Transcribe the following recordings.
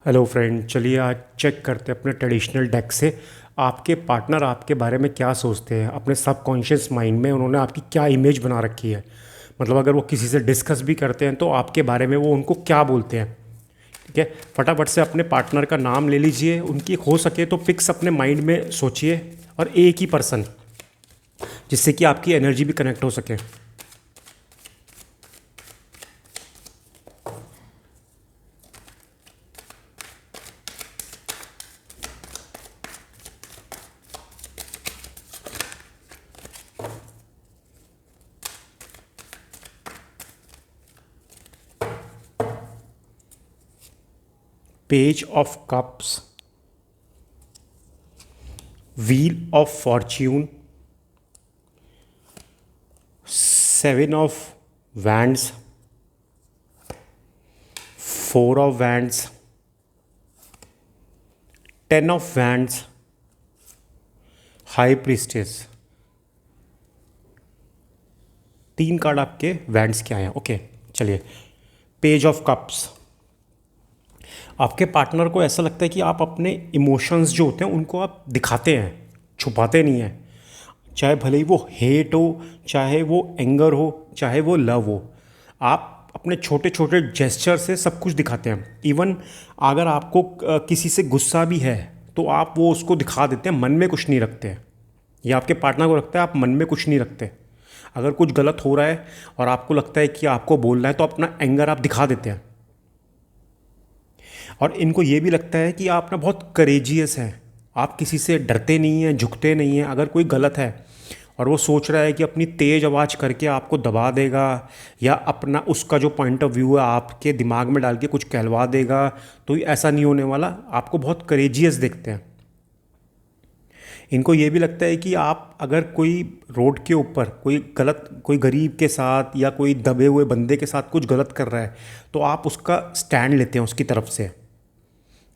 Hello friend, चलिए आज check करते हैं अपने ट्रेडिशनल डेक से आपके पार्टनर आपके बारे में क्या सोचते हैं। अपने सबकॉन्शियस माइंड में उन्होंने आपकी क्या इमेज बना रखी है। मतलब अगर वो किसी से डिस्कस भी करते हैं तो आपके बारे में वो उनको क्या बोलते हैं। ठीक है, फटाफट से अपने पार्टनर का नाम ले लीजिए, उनकी हो सके तो पिक्स अपने माइंड में सोचिए, और एक ही पर्सन, जिससे कि आपकी एनर्जी भी कनेक्ट हो सके। Page of cups, wheel of Fortune, seven of wands, four of wands, ten of wands, high priestess. तीन कार्ड आपके वैंड्स के आए हैं। ओके, चलिए। पेज ऑफ कप्स, आपके पार्टनर को ऐसा लगता है कि आप अपने इमोशंस जो होते हैं उनको आप दिखाते हैं, छुपाते नहीं हैं। चाहे भले ही वो हेट हो, चाहे वो एंगर हो, चाहे वो लव हो, आप अपने छोटे छोटे जेस्चर से सब कुछ दिखाते हैं। इवन अगर आपको किसी से गुस्सा भी है तो आप वो उसको दिखा देते हैं, मन में कुछ नहीं रखते हैं। या आपके पार्टनर को लगता है आप मन में कुछ नहीं रखते। अगर कुछ गलत हो रहा है और आपको लगता है कि आपको बोलना है तो अपना एंगर आप दिखा देते हैं। और इनको ये भी लगता है कि आप ना बहुत करेजियस हैं, आप किसी से डरते नहीं हैं, झुकते नहीं हैं। अगर कोई गलत है और वो सोच रहा है कि अपनी तेज़ आवाज़ करके आपको दबा देगा या अपना उसका जो पॉइंट ऑफ व्यू है आपके दिमाग में डाल के कुछ कहलवा देगा, तो ऐसा नहीं होने वाला। आपको बहुत करेजियस देखते हैं। इनको ये भी लगता है कि आप अगर कोई रोड के ऊपर कोई गरीब के साथ या कोई दबे हुए बंदे के साथ कुछ गलत कर रहा है तो आप उसका स्टैंड लेते हैं उसकी तरफ से,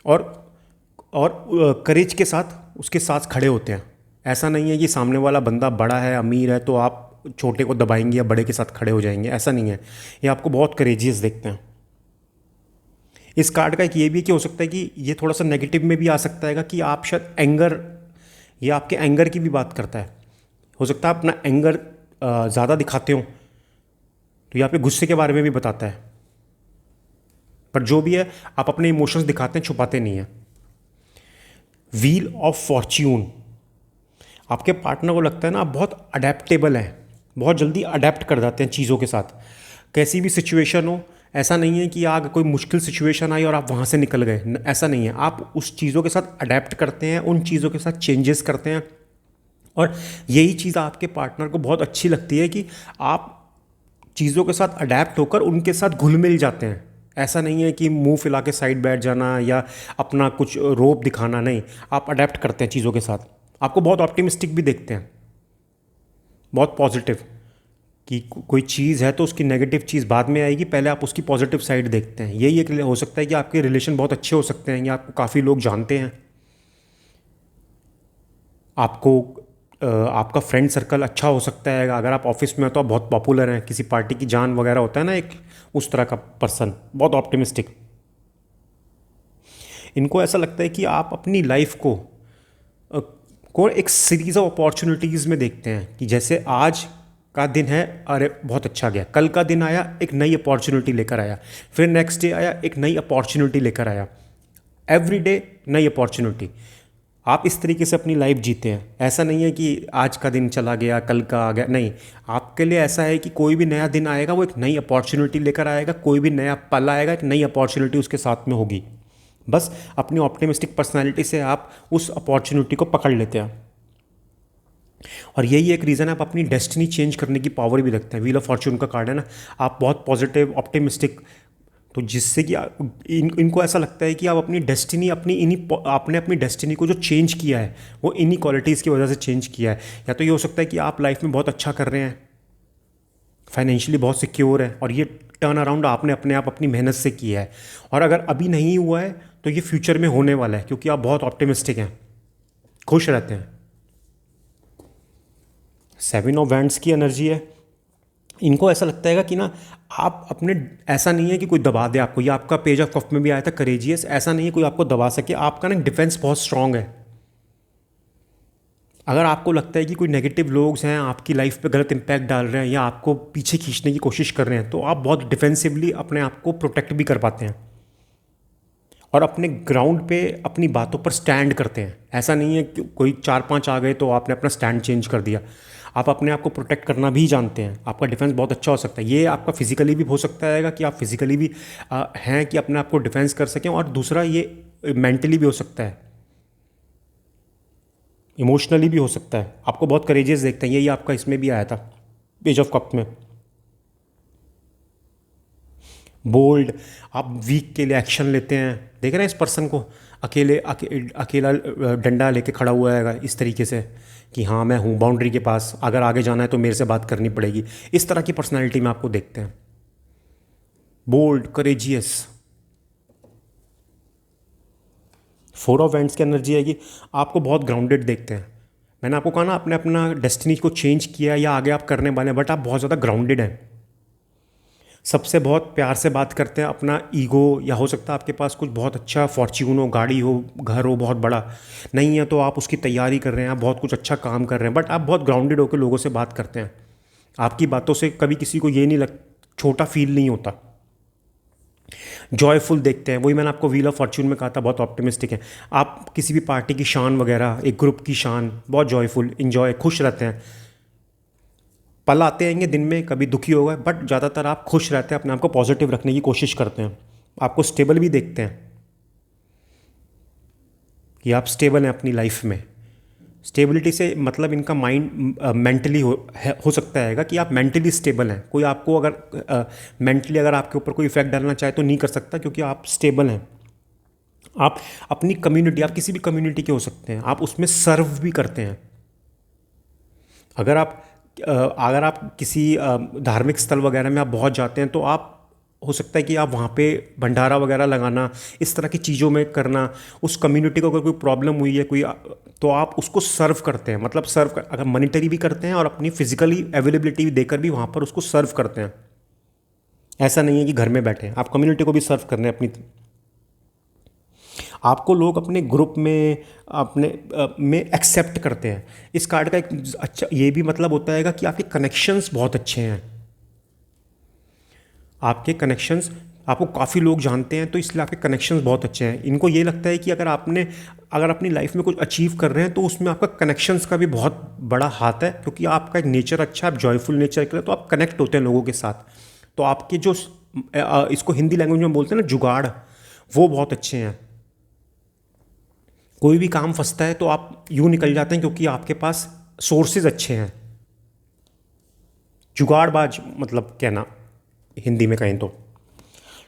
और करेज के साथ उसके साथ खड़े होते हैं। ऐसा नहीं है कि सामने वाला बंदा बड़ा है, अमीर है, तो आप छोटे को दबाएंगे या बड़े के साथ खड़े हो जाएंगे, ऐसा नहीं है। ये आपको बहुत करेजियस देखते हैं। इस कार्ड का एक ये भी कि हो सकता है कि ये थोड़ा सा नेगेटिव में भी आ सकता है कि आप शायद एंगर, ये आपके एंगर की भी बात करता है। हो सकता है अपना एंगर ज़्यादा दिखाते हो, तो ये आपके गुस्से के बारे में भी बताता है। पर जो भी है, आप अपने इमोशंस दिखाते हैं, छुपाते नहीं हैं। व्हील ऑफ फॉर्च्यून, आपके पार्टनर को लगता है ना आप बहुत अडेप्टेबल हैं, बहुत जल्दी अडेप्ट कर जाते हैं चीज़ों के साथ। कैसी भी सिचुएशन हो, ऐसा नहीं है कि आगे कोई मुश्किल सिचुएशन आई और आप वहाँ से निकल गए, ऐसा नहीं है। आप उस चीज़ों के साथ अडेप्ट करते हैं, उन चीज़ों के साथ चेंजेस करते हैं। और यही चीज़ आपके पार्टनर को बहुत अच्छी लगती है कि आप चीज़ों के साथ अडेप्ट होकर उनके साथ घुल मिल जाते हैं। ऐसा नहीं है कि मुंह फैला के साइड बैठ जाना या अपना कुछ रोप दिखाना, नहीं। आप अडेप्ट करते हैं चीज़ों के साथ। आपको बहुत ऑप्टिमिस्टिक भी देखते हैं, बहुत पॉजिटिव, कि कोई चीज़ है तो उसकी नेगेटिव चीज़ बाद में आएगी, पहले आप उसकी पॉजिटिव साइड देखते हैं। यही एक हो सकता है कि आपके रिलेशन बहुत अच्छे हो सकते हैं या आपको काफ़ी लोग जानते हैं, आपको आपका फ्रेंड सर्कल अच्छा हो सकता है। अगर आप ऑफिस में हो तो आप बहुत पॉपुलर हैं, किसी पार्टी की जान वगैरह होता है ना एक, उस तरह का पर्सन, बहुत ऑप्टिमिस्टिक। इनको ऐसा लगता है कि आप अपनी लाइफ अ, को एक सीरीज़ ऑफ अपॉर्चुनिटीज़ में देखते हैं, कि जैसे आज का दिन है, अरे बहुत अच्छा गया, कल का दिन आया एक नई अपॉर्चुनिटी लेकर आया, फिर नेक्स्ट डे आया एक नई अपॉर्चुनिटी लेकर आया। एवरी डे नई अपॉर्चुनिटी। आप इस तरीके से अपनी लाइफ जीते हैं। ऐसा नहीं है कि आज का दिन चला गया कल का आ गया, नहीं। आपके लिए ऐसा है कि कोई भी नया दिन आएगा वो एक नई अपॉर्चुनिटी लेकर आएगा, कोई भी नया पल आएगा एक नई अपॉर्चुनिटी उसके साथ में होगी। बस अपनी ऑप्टिमिस्टिक पर्सनैलिटी से आप उस अपॉर्चुनिटी को पकड़ लेते हैं। और यही एक रीज़न है आप अपनी डेस्टिनी चेंज करने की पावर भी रखते हैं। व्हील ऑफ फॉर्चून का कार्ड है ना, आप बहुत पॉजिटिव, ऑप्टिमिस्टिक, तो जिससे कि इनको ऐसा लगता है कि आप अपनी डेस्टिनी, आपने अपनी डेस्टिनी को जो चेंज किया है वो इन्हीं क्वालिटीज़ की वजह से चेंज किया है। या तो ये हो सकता है कि आप लाइफ में बहुत अच्छा कर रहे हैं, फाइनेंशियली बहुत सिक्योर है, और ये टर्न अराउंड आपने अपने आप अपनी मेहनत से किया है। और अगर अभी नहीं हुआ है तो ये फ्यूचर में होने वाला है, क्योंकि आप बहुत ऑप्टिमिस्टिक हैं, खुश रहते हैं। सेवन ऑफ वैंड्स की एनर्जी है, इनको ऐसा लगता है कि ना आप अपने, ऐसा नहीं है कि कोई दबा दे आपको, ये आपका पेज ऑफ कप में भी आया था करेजियस, ऐसा नहीं है कोई आपको दबा सके, आपका ना डिफेंस बहुत स्ट्रांग है। अगर आपको लगता है कि कोई नेगेटिव लोग हैं आपकी लाइफ पे गलत इंपैक्ट डाल रहे हैं या आपको पीछे खींचने की कोशिश कर रहे हैं, तो आप बहुत डिफेंसिवली अपने आप को प्रोटेक्ट भी कर पाते हैं और अपने ग्राउंड पे अपनी बातों पर स्टैंड करते हैं। ऐसा नहीं है कि कोई 4-5 आ गए तो आपने अपना स्टैंड चेंज कर दिया। आप अपने आप को प्रोटेक्ट करना भी जानते हैं, आपका डिफेंस बहुत अच्छा हो सकता है। ये आपका फिजिकली भी हो सकता है कि आप फिजिकली भी हैं कि अपने आप को डिफेंस कर सकें, और दूसरा ये मेंटली भी हो सकता है, इमोशनली भी हो सकता है। आपको बहुत करेजियस देखते हैं, यही आपका इसमें भी आया था पेज ऑफ कप में। बोल्ड, आप वीक के लिए एक्शन लेते हैं। देख रहे हैं इस पर्सन को, अकेला डंडा लेके खड़ा हुआ है इस तरीके से कि हाँ मैं हूँ बाउंड्री के पास, अगर आगे जाना है तो मेरे से बात करनी पड़ेगी। इस तरह की पर्सनैलिटी में आपको देखते हैं, बोल्ड, करेजियस। 4 ऑफ वैंड्स की एनर्जी है कि आपको बहुत ग्राउंडेड देखते हैं। मैंने आपको कहा ना, आपने अपना डेस्टिनी को चेंज किया या आगे आप करने वाले हैं, बट आप बहुत ज़्यादा ग्राउंडेड हैं। सबसे बहुत प्यार से बात करते हैं। अपना ईगो, या हो सकता है आपके पास कुछ बहुत अच्छा फॉर्च्यून हो, गाड़ी हो, घर हो बहुत बड़ा, नहीं है तो आप उसकी तैयारी कर रहे हैं, आप बहुत कुछ अच्छा काम कर रहे हैं, बट आप बहुत ग्राउंडेड होकर लोगों से बात करते हैं। आपकी बातों से कभी किसी को ये नहीं लग, छोटा फील नहीं होता। जॉयफुल देखते हैं, वही मैंने आपको व्हील ऑफ फॉर्च्यून में कहा था, बहुत ऑप्टिमिस्टिक है। आप किसी भी पार्टी की शान वगैरह, एक ग्रुप की शान, बहुत जॉयफुल, इंजॉय, खुश रहते हैं। पल आते रहेंगे दिन में, कभी दुखी होगा, बट ज़्यादातर आप खुश रहते हैं, अपने आप को पॉजिटिव रखने की कोशिश करते हैं। आपको स्टेबल भी देखते हैं कि आप स्टेबल हैं अपनी लाइफ में। स्टेबिलिटी से मतलब इनका माइंड मेंटली हो सकता है कि आप मेंटली स्टेबल हैं। कोई आपको अगर मेंटली अगर आपके ऊपर कोई इफेक्ट डालना चाहे तो नहीं कर सकता, क्योंकि आप स्टेबल हैं। आप अपनी कम्युनिटी, आप किसी भी कम्युनिटी के हो सकते हैं, आप उसमें सर्व भी करते हैं। अगर आप किसी धार्मिक स्थल वगैरह में आप बहुत जाते हैं, तो आप, हो सकता है कि आप वहाँ पे भंडारा वगैरह लगाना, इस तरह की चीज़ों में करना, उस कम्युनिटी को अगर कोई प्रॉब्लम हुई है कोई, तो आप उसको सर्व करते हैं। मतलब अगर मॉनिटरी भी करते हैं और अपनी फिजिकली अवेलेबिलिटी भी देकर भी वहाँ पर उसको सर्व करते हैं। ऐसा नहीं है कि घर में बैठे हैं, आप कम्युनिटी को भी सर्व करने अपनी। आपको लोग अपने ग्रुप में, अपने में एक्सेप्ट करते हैं। इस कार्ड का एक अच्छा ये भी मतलब होता है कि आपके कनेक्शंस बहुत अच्छे हैं। आपके कनेक्शंस, आपको काफ़ी लोग जानते हैं, तो इसलिए आपके कनेक्शंस बहुत अच्छे हैं। इनको ये लगता है कि अगर अपनी लाइफ में कुछ अचीव कर रहे हैं तो उसमें आपका कनेक्शंस का भी बहुत बड़ा हाथ है, क्योंकि आपका एक नेचर अच्छा है, आप जॉयफुल नेचर के लिए, तो आप कनेक्ट होते हैं लोगों के साथ। तो आपके जो इसको हिंदी लैंग्वेज में बोलते हैं ना जुगाड़, वो बहुत अच्छे हैं। कोई भी काम फंसता है तो आप यूँ निकल जाते हैं, क्योंकि आपके पास सोर्सेज अच्छे हैं। जुगाड़बाज मतलब कहना हिंदी में कहें तो।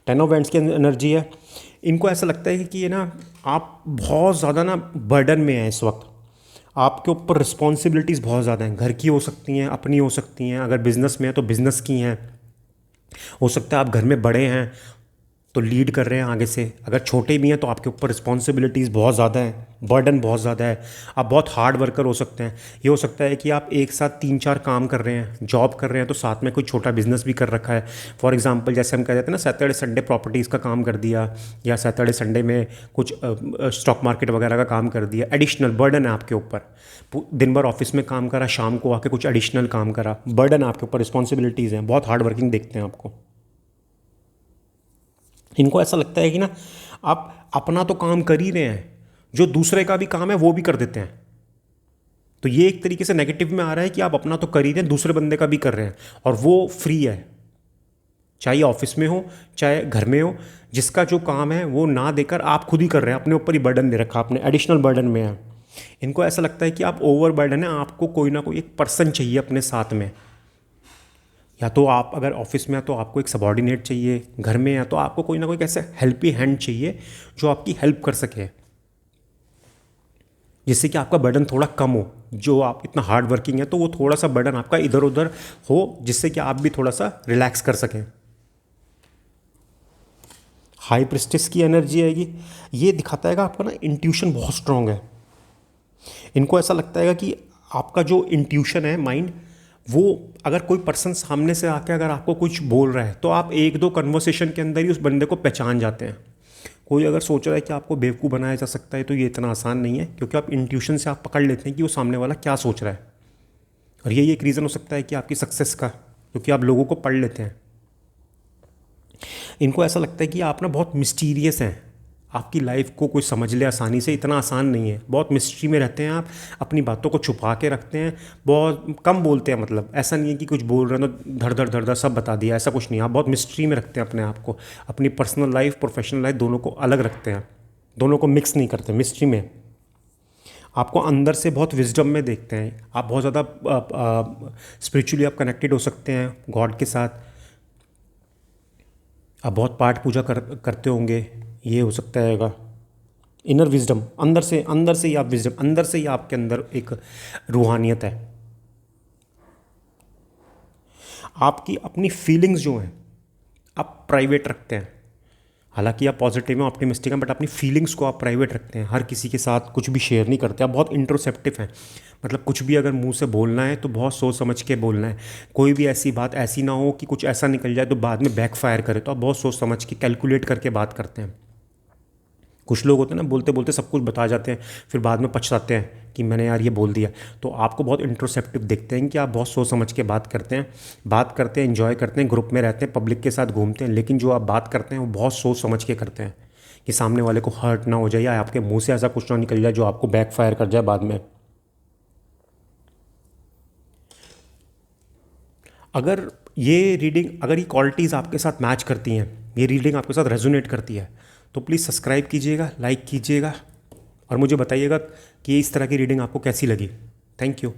10 ऑफ वैंड्स की एनर्जी है। इनको ऐसा लगता है कि ये ना, आप बहुत ज़्यादा ना बर्डन में हैं इस वक्त। आपके ऊपर रिस्पॉन्सिबिलिटीज़ बहुत ज़्यादा हैं, घर की हो सकती हैं, अपनी हो सकती हैं, अगर बिज़नेस में है तो बिज़नेस की हैं। हो सकता है आप घर में बड़े हैं तो लीड कर रहे हैं आगे से, अगर छोटे भी हैं तो आपके ऊपर रिस्पॉन्सिबिलिटीज़ बहुत ज़्यादा हैं, बर्डन बहुत ज़्यादा है। आप बहुत हार्ड वर्कर हो सकते हैं। ये हो सकता है कि आप एक साथ 3-4 काम कर रहे हैं, जॉब कर रहे हैं, तो साथ में कोई छोटा बिजनेस भी कर रखा है। फॉर एग्जांपल जैसे हम कह देते हैं ना, सैटरडे संडे प्रॉपर्टीज़ का काम कर दिया, या सैटरडे संडे में कुछ स्टॉक मार्केट वगैरह का काम कर दिया। एडिशनल बर्डन है आपके ऊपर। दिन भर ऑफिस में काम करा, शाम को आके कुछ एडिशनल काम करा, बर्डन आपके ऊपर, रिस्पॉन्सिबिलिटीज़ हैं, बहुत हार्ड वर्किंग देखते हैं आपको। इनको ऐसा लगता है कि ना, आप अपना तो काम कर ही रहे हैं, जो दूसरे का भी काम है वो भी कर देते हैं। तो ये एक तरीके से नेगेटिव में आ रहा है कि आप अपना तो कर ही रहे हैं, दूसरे बंदे का भी कर रहे हैं, और वो फ्री है, चाहे ऑफिस में हो चाहे घर में हो। जिसका जो काम है वो ना देकर आप खुद ही कर रहे हैं, अपने ऊपर ही बर्डन दे रखा आपने, एडिशनल बर्डन में है। इनको ऐसा लगता है कि आप ओवर बर्डन है, आपको कोई ना कोई एक पर्सन चाहिए अपने साथ में। या तो आप अगर ऑफिस में है तो आपको एक सबॉर्डिनेट चाहिए, घर में है तो आपको कोई ना कोई ऐसे हेल्पी हैंड चाहिए जो आपकी हेल्प कर सके, जिससे कि आपका बर्डन थोड़ा कम हो। जो आप इतना हार्ड वर्किंग है तो वो थोड़ा सा बर्डन आपका इधर उधर हो, जिससे कि आप भी थोड़ा सा रिलैक्स कर सकें। हाई प्रिस्टेस की एनर्जी आएगी। ये दिखाता है कि आपका ना इंट्यूशन बहुत स्ट्रांग है। इनको ऐसा लगता है कि आपका जो इंट्यूशन है, माइंड, वो अगर कोई पर्सन सामने से आके अगर आपको कुछ बोल रहा है तो आप एक दो कन्वर्सेशन के अंदर ही उस बंदे को पहचान जाते हैं। कोई अगर सोच रहा है कि आपको बेवकूफ़ बनाया जा सकता है तो ये इतना आसान नहीं है, क्योंकि आप इंट्यूशन से आप पकड़ लेते हैं कि वो सामने वाला क्या सोच रहा है। और यही एक रीज़न हो सकता है कि आपकी सक्सेस का, क्योंकि आप लोगों को पढ़ लेते हैं। इनको ऐसा लगता है कि आप ना बहुत मिस्टीरियस हैं, आपकी लाइफ को कोई समझ ले आसानी से, इतना आसान नहीं है, बहुत मिस्ट्री में रहते हैं आप, अपनी बातों को छुपा के रखते हैं, बहुत कम बोलते हैं। मतलब ऐसा नहीं है कि कुछ बोल रहे हैं तो धड़ धड़ सब बता दिया, ऐसा कुछ नहीं। आप बहुत मिस्ट्री में रखते हैं अपने आप को, अपनी पर्सनल लाइफ प्रोफेशनल लाइफ दोनों को अलग रखते हैं, दोनों को मिक्स नहीं करते मिस्ट्री में। आपको अंदर से बहुत विजडम में देखते हैं, आप बहुत ज़्यादा स्पिरिचुअली आप कनेक्टेड हो सकते हैं गॉड के साथ, आप बहुत पाठ पूजा करते होंगे, ये हो सकता है। इनर विजडम, अंदर से ही आप विजडम, अंदर से ही आपके अंदर एक रूहानियत है। आपकी अपनी फीलिंग्स जो हैं आप प्राइवेट रखते हैं, हालांकि आप पॉजिटिव हैं, ऑप्टिमिस्टिक हैं, बट अपनी फीलिंग्स को आप प्राइवेट रखते हैं, हर किसी के साथ कुछ भी शेयर नहीं करते। आप बहुत इंट्रोसेप्टिव हैं, मतलब कुछ भी अगर मुंह से बोलना है तो बहुत सोच समझ के बोलना है। कोई भी ऐसी बात ऐसी ना हो कि कुछ ऐसा निकल जाए तो बाद में बैकफायर करे, तो आप बहुत सोच समझ के कैलकुलेट करके बात करते हैं। कुछ लोग होते हैं ना, बोलते बोलते सब कुछ बता जाते हैं, फिर बाद में पछताते हैं कि मैंने यार ये बोल दिया। तो आपको बहुत इंट्रोसेप्टिव दिखते हैं कि आप बहुत सोच समझ के बात करते हैं, एंजॉय करते हैं, ग्रुप में रहते हैं, पब्लिक के साथ घूमते हैं, लेकिन जो आप बात करते हैं वो बहुत सोच समझ के करते हैं कि सामने वाले को हर्ट ना हो जाए या आपके मुंह से ऐसा कुछ ना निकल जाए जो आपको बैकफायर कर जाए बाद में। अगर अगर ये क्वालिटीज़ आपके साथ मैच करती हैं, ये रीडिंग आपके साथ रेजोनेट करती है, तो प्लीज़ सब्सक्राइब कीजिएगा, लाइक कीजिएगा और मुझे बताइएगा कि इस तरह की रीडिंग आपको कैसी लगी। Thank you.